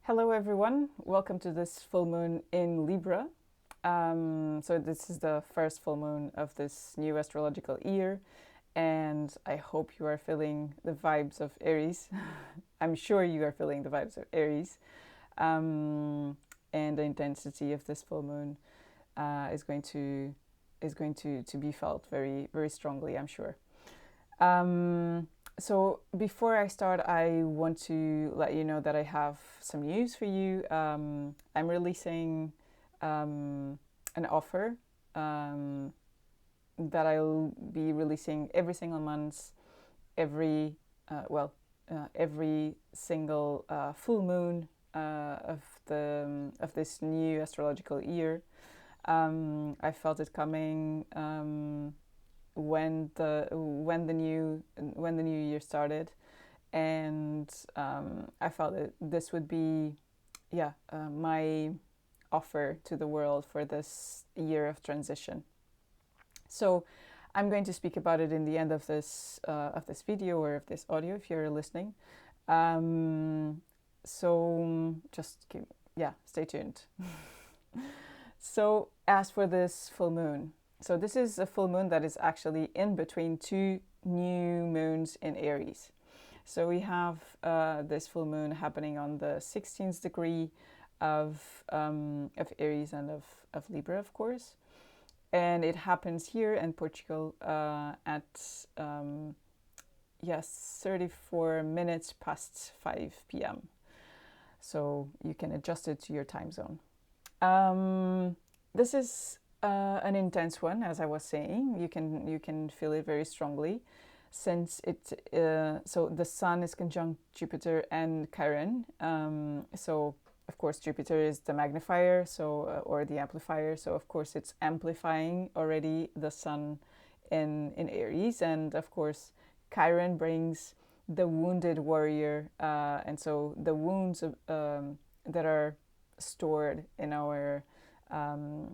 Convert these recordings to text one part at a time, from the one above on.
Hello everyone, welcome to this full moon in Libra. So this is the first full moon of this new astrological year, and I hope you are feeling the vibes of Aries. I'm sure you are feeling the vibes of Aries, and the intensity of this full moon is going to be felt very very strongly, I'm sure. So before I start, I want to let you know that I have some news for you. I'm releasing an offer um, that I'll be releasing every single month, every every single full moon of this new astrological year. I felt it coming. When the new year started, and I felt that this would be my offer to the world for this year of transition. So I'm going to speak about it in the end of this video or of this audio if you're listening. So just stay tuned. So as for this full moon, so this is a full moon that is actually in between two new moons in Aries. So we have this full moon happening on the 16th degree of Aries and of Libra, of course. And it happens here in Portugal at 34 minutes past 5 p.m. So you can adjust it to your time zone. This is an intense one, as I was saying. You can feel it very strongly, since so the Sun is conjunct Jupiter and Chiron. So of course Jupiter is the magnifier, or the amplifier. So of course it's amplifying already the Sun in Aries, and of course Chiron brings the wounded warrior, and so the wounds that are stored in our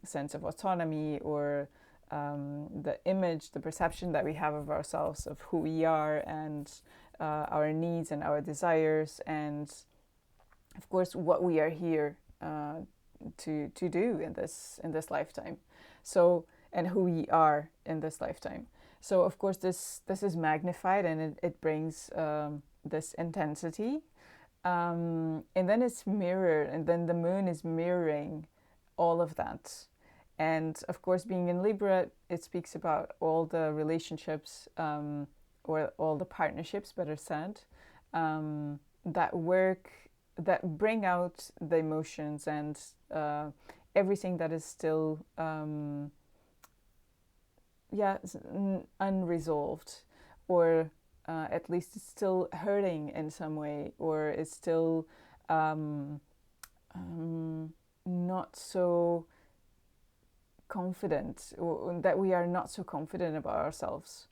sense of autonomy, or the image, the perception that we have of ourselves, of who we are, and our needs and our desires, and of course what we are here to do in this lifetime. So, and who we are in this lifetime. So of course this is magnified, and it brings this intensity, and then it's mirrored, and then the moon is mirroring all of that. And of course, being in Libra, it speaks about all the relationships, or all the partnerships, better said, that work, that bring out the emotions, and everything that is still unresolved, or at least it's still hurting in some way, or it's still not so confident, or that we are not so confident about ourselves.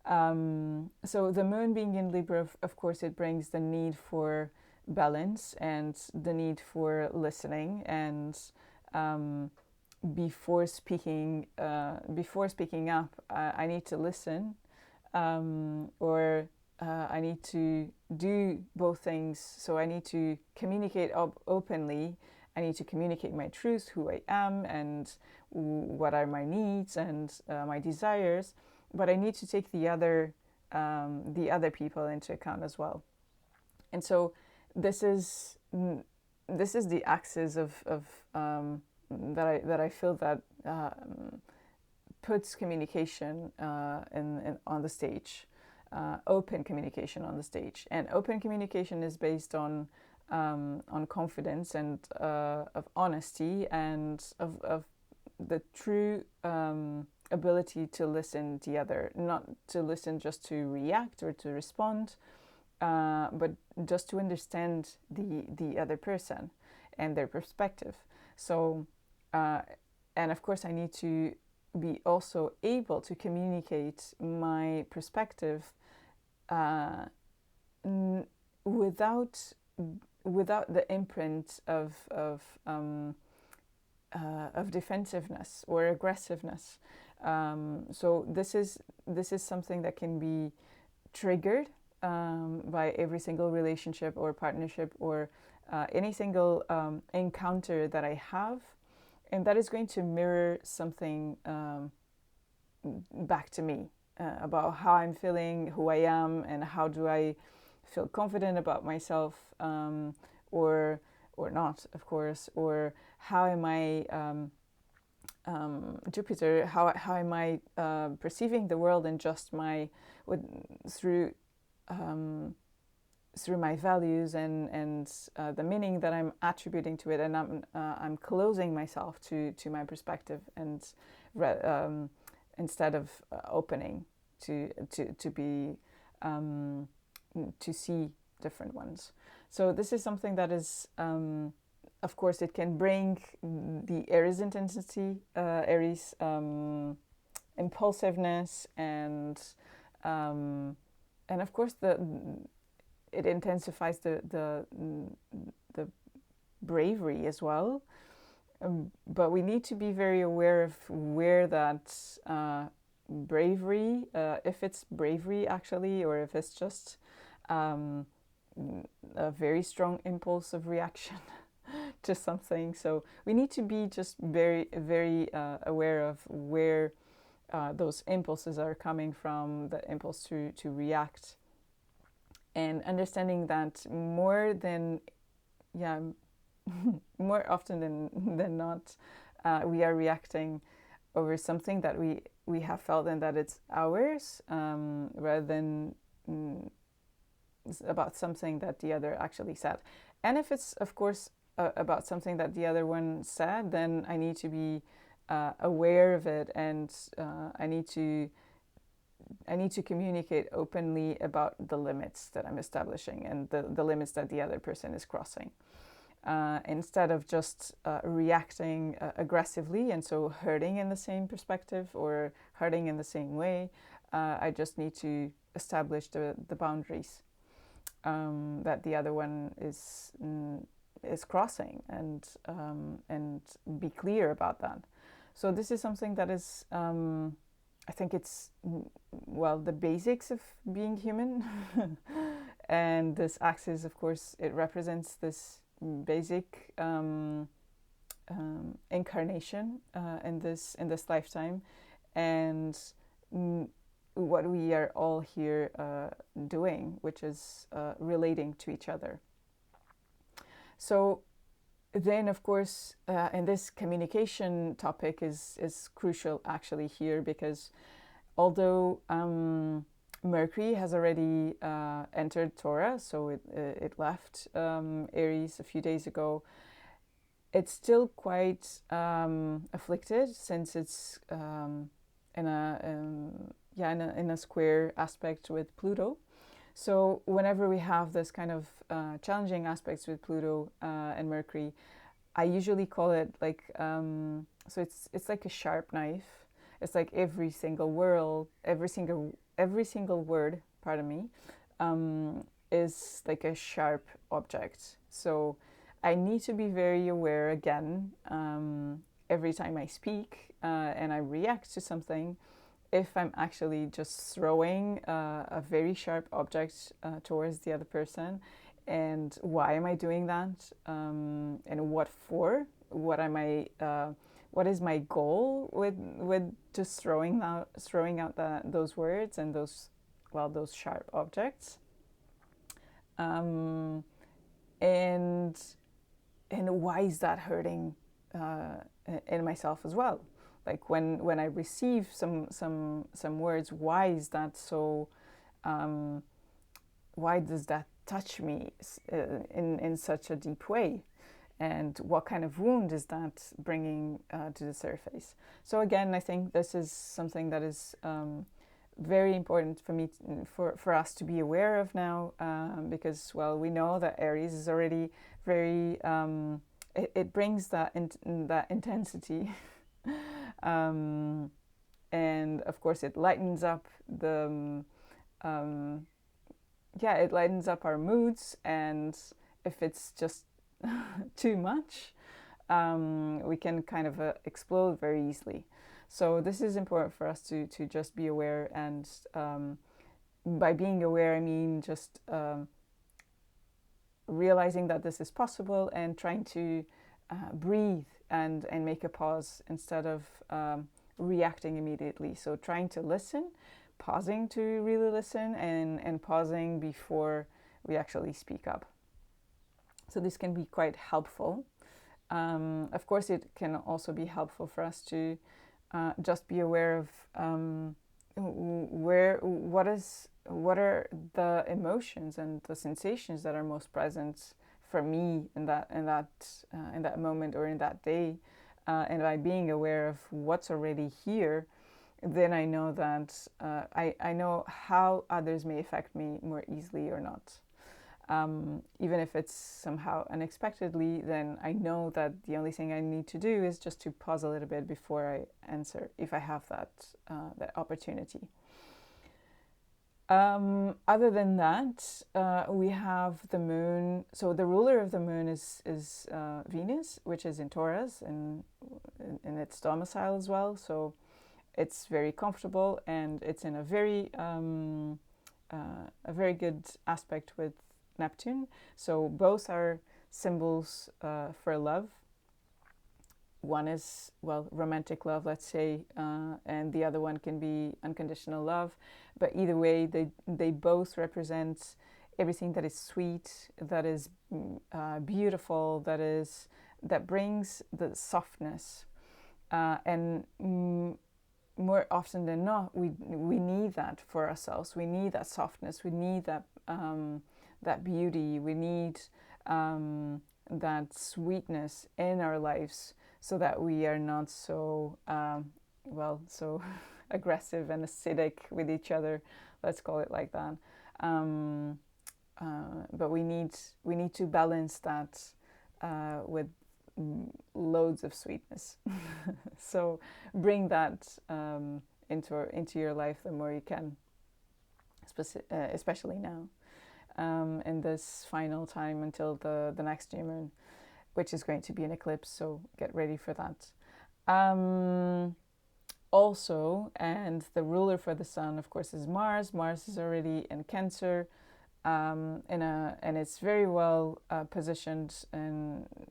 So the moon being in Libra, of course, it brings the need for balance, and the need for listening, and before speaking up, I need to listen, or I need to do both things. So I need to communicate openly. I need to communicate my truth, who I am, and what are my needs, and my desires. But I need to take the other people into account as well. And so this is the axis of that I feel that puts communication on the stage, open communication on the stage. And open communication is based on confidence, and of honesty, and of the true ability to listen to the other, not to listen just to react or to respond, but just to understand the other person and their perspective. So, and of course, I need to be also able to communicate my perspective without the imprint of defensiveness or aggressiveness. So this is something that can be triggered by every single relationship or partnership or any single encounter that I have, and that is going to mirror something back to me about how I'm feeling, who I am, and how do I feel confident about myself, or not, of course, or how am I Jupiter? How am I perceiving the world and just my through through my values and the meaning that I'm attributing to it, and I'm closing myself to my perspective and instead of opening to be to see different ones. So this is something that is, of course, it can bring the Aries intensity, Aries impulsiveness, and of course it intensifies the bravery as well. But we need to be very aware of where that bravery, if it's bravery actually, or if it's just a very strong impulse of reaction to something. So we need to be just very, very aware of where those impulses are coming from, the impulse to react, and understanding that more often than not, we are reacting over something that we have felt and that it's ours, rather than about something that the other actually said. And if it's, of course, about something that the other one said, then I need to be aware of it, and I need to communicate openly about the limits that I'm establishing and the limits that the other person is crossing. Instead of just reacting aggressively and so hurting in the same perspective or hurting in the same way, I just need to establish the boundaries that the other one is crossing, and be clear about that. So this is something that is, I think it's, well, the basics of being human. And this axis, of course, it represents this basic incarnation in this lifetime, and what we are all here doing, which is relating to each other. So then, of course, and this communication topic is crucial actually here, because although Mercury has already entered Taurus, so it left Aries a few days ago, it's still quite afflicted, since it's in a square aspect with Pluto. So whenever we have this kind of challenging aspects with Pluto and Mercury, I usually call it like, so it's like a sharp knife. It's like every single word, pardon me, is like a sharp object. So I need to be very aware again, every time I speak and I react to something, if I'm actually just throwing a very sharp object towards the other person, and why am I doing that, and what for? What am I? What is my goal with just throwing out those words and those sharp objects? And why is that hurting in myself as well? Like when I receive some words, why is that so? Why does that touch me in such a deep way? And what kind of wound is that bringing to the surface? So again, I think this is something that is very important for me, for us to be aware of now, because, well, we know that Aries is already very, it brings that intensity. And of course it lightens up it lightens up our moods, and if it's just too much, we can kind of explode very easily. So this is important for us to just be aware, and by being aware, I mean just realizing that this is possible and trying to breathe and make a pause instead of reacting immediately. So trying to listen, pausing to really listen, and pausing before we actually speak up. So this can be quite helpful. Of course, it can also be helpful for us to just be aware of what are the emotions and the sensations that are most present for me in that moment or in that day, and by being aware of what's already here, then I know that I know how others may affect me more easily or not. Even if it's somehow unexpectedly, then I know that the only thing I need to do is just to pause a little bit before I answer, if I have that opportunity. Other than that, we have the moon. So the ruler of the moon is Venus, which is in Taurus and in its domicile as well. So it's very comfortable and it's in a very good aspect with Neptune. So both are symbols for love. One is, well, romantic love, let's say, and the other one can be unconditional love. But either way, they both represent everything that is sweet, that is beautiful, that brings the softness. And more often than not, we need that for ourselves. We need that softness. We need that beauty. We need that sweetness in our lives, so that we are not so so aggressive and acidic with each other. Let's call it like that. But we need to balance that with loads of sweetness. So bring that into your life the more you can, especially now, in this final time until the next new moon, which is going to be an eclipse, so get ready for that. Also, and the ruler for the sun, of course, is Mars. Mars is already in Cancer, and it's very well positioned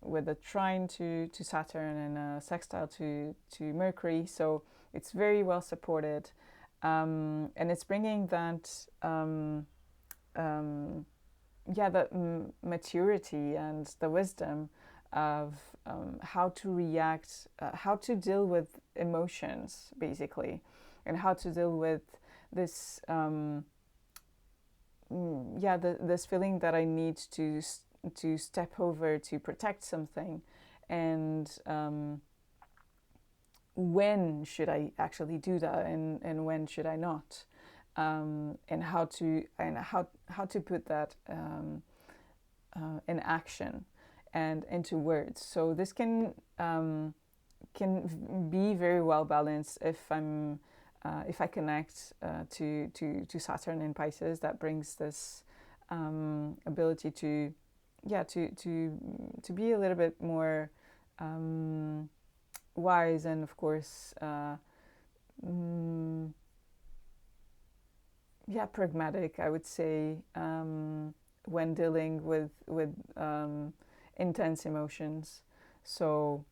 with a trine to Saturn and a sextile to Mercury. So it's very well supported, and it's bringing that maturity and the wisdom of how to react, how to deal with emotions, basically, and how to deal with this this feeling that I need to step over to protect something, and when should I actually do that, and when should I not, and how to put that in action and into words. So this can be very well balanced if I connect to Saturn in Pisces. That brings this ability to be a little bit more wise, and of course pragmatic, I would say, when dealing with intense emotions. So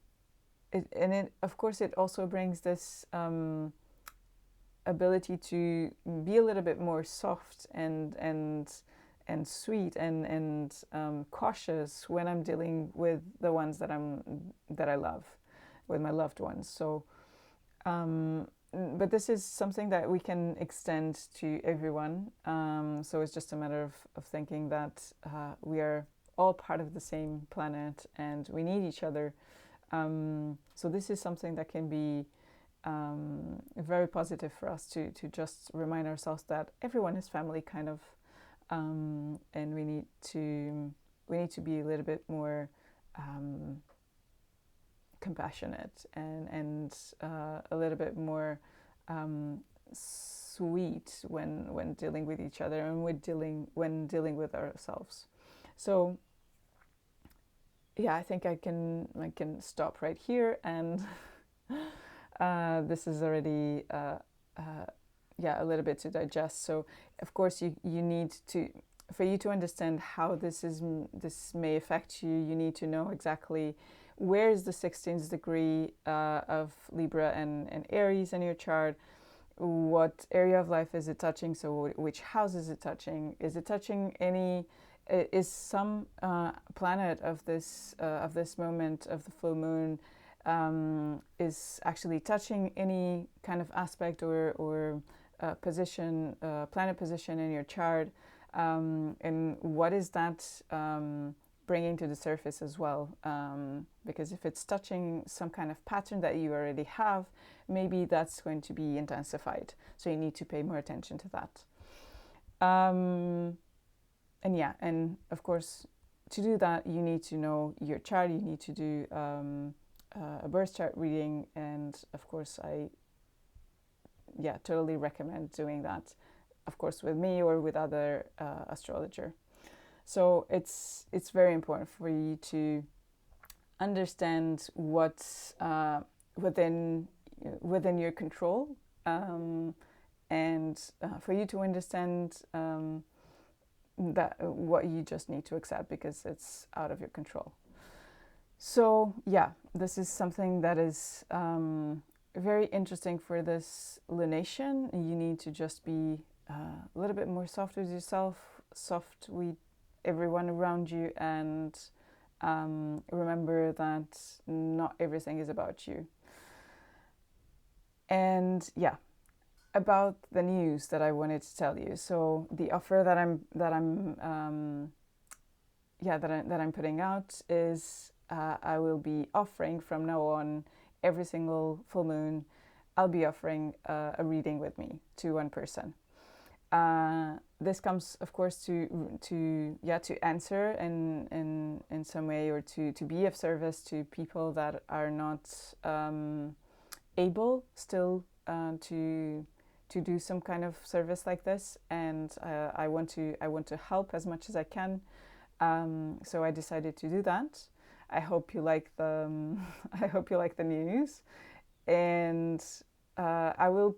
it of course it also brings this ability to be a little bit more soft and sweet and cautious when I'm dealing with the ones that I love, with my loved ones. So but this is something that we can extend to everyone. So it's just a matter of thinking that we are all part of the same planet and we need each other. So this is something that can be very positive for us to just remind ourselves that everyone is family, kind of, and we need to be a little bit more compassionate and a little bit more sweet when dealing with each other and when dealing with ourselves. So yeah, I think I can stop right here, and this is already yeah, a little bit to digest. So of course you need to, for you to understand how this may affect you, you need to know exactly where is the 16th degree of Libra and Aries in your chart. What area of life is it touching? So which house is it touching? Is it touching any? Is some planet of this moment of the full moon is actually touching any kind of aspect or position, planet position in your chart, and what is that bringing to the surface as well? Because if it's touching some kind of pattern that you already have, maybe that's going to be intensified. So you need to pay more attention to that. And yeah, and of course, to do that, you need to know your chart. You need to do a birth chart reading, and of course, I totally recommend doing that. Of course, with me or with other astrologer. So it's very important for you to understand what's within your control, and for you to understand that what you just need to accept because it's out of your control. So yeah, this is something that is very interesting for this lunation. You need to just be a little bit more soft with yourself, soft with everyone around you, and remember that not everything is about you. And yeah, about the news that I wanted to tell you. So the offer that I'm putting out is I will be offering from now on every single full moon. I'll be offering a reading with me to one person. This comes, of course, to answer in some way, or to be of service to people that are not able still to do some kind of service like this, and I want to help as much as I can. So I decided to do that. I hope you like the I hope you like the news, and I will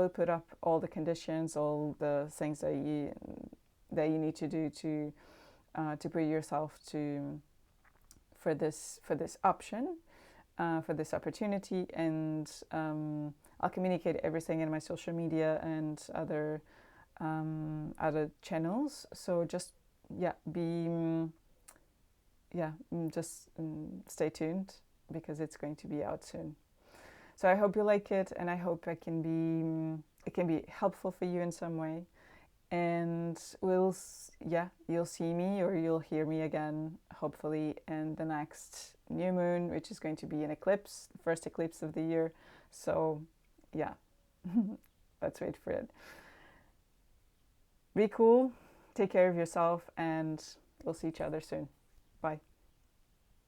put up all the conditions, all the things that you need to do to put yourself to for this option, for this opportunity, and I'll communicate everything in my social media and other channels. So just stay tuned because it's going to be out soon. So I hope you like it, and I hope it can be helpful for you in some way. And you'll see me or you'll hear me again, hopefully, in the next new moon, which is going to be an eclipse, the first eclipse of the year. So yeah, let's wait for it. Be cool, take care of yourself, and we'll see each other soon. Bye.